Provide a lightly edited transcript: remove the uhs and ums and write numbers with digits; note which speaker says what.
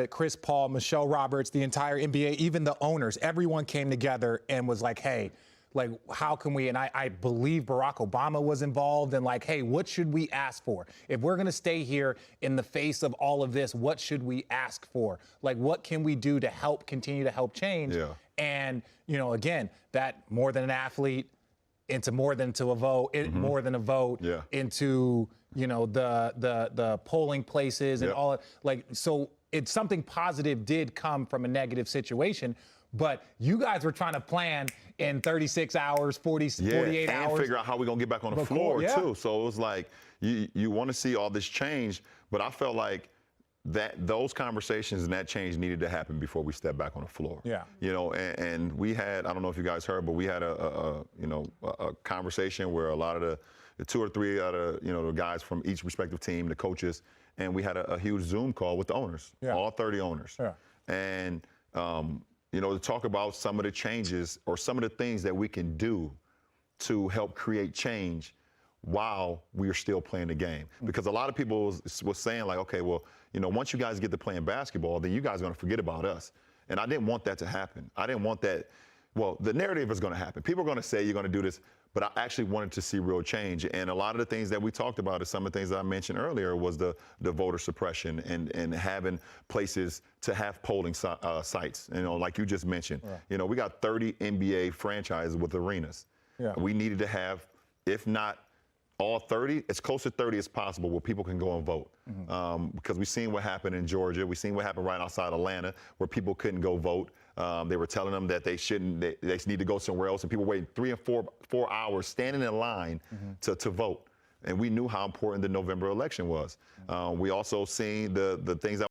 Speaker 1: Chris Paul, Michelle Roberts, the entire NBA, even the owners, everyone came together and was like, hey, like, how can we, and I believe Barack Obama was involved, and like, hey, what should we ask for? If we're going to stay here in the face of all of this, what should we ask for? Like, what can we do to help continue to help change?
Speaker 2: Yeah.
Speaker 1: And, you know, again, that more than an athlete into more than to a vote, more than a vote,
Speaker 2: Yeah.
Speaker 1: into, you know, the polling places and
Speaker 2: Yep.
Speaker 1: all, like, so it's something positive did come from a negative situation, but you guys were trying to plan in 36 hours, 48
Speaker 2: and
Speaker 1: hours.
Speaker 2: figure out how we're going to get back on the floor, too. So it was like, you want to see all this change, but I felt like those conversations and that change needed to happen before we step back on the floor.
Speaker 1: Yeah.
Speaker 2: You know, and we had, I don't know if you guys heard, but we had a conversation where a lot of the 2 or 3 out of, you know, the guys from each respective team, the coaches, and we had a huge Zoom call with the owners, all 30 owners.
Speaker 1: Yeah.
Speaker 2: And, you know, to talk about some of the changes or some of the things that we can do to help create change while we are still playing the game. Because a lot of people was saying like, okay, well, you know, once you guys get to playing basketball, then you guys are going to forget about us. And I didn't want that to happen. I didn't want that. Well, the narrative is going to happen. People are going to say you're going to do this, but I actually wanted to see real change. And a lot of the things that we talked about is some of the things that I mentioned earlier was the voter suppression and having places to have polling sites, you know, like you just mentioned.
Speaker 1: Yeah.
Speaker 2: You know, we got 30 NBA franchises with arenas.
Speaker 1: Yeah.
Speaker 2: We needed to have, if not all 30, as close to 30 as possible where people can go and vote. Because we've seen what happened in Georgia. We've seen what happened right outside Atlanta where people couldn't go vote. They were telling them that they shouldn't, they need to go somewhere else, and people waiting 3 and 4 hours standing in line to vote. And we knew how important the November election was. We also seen the things that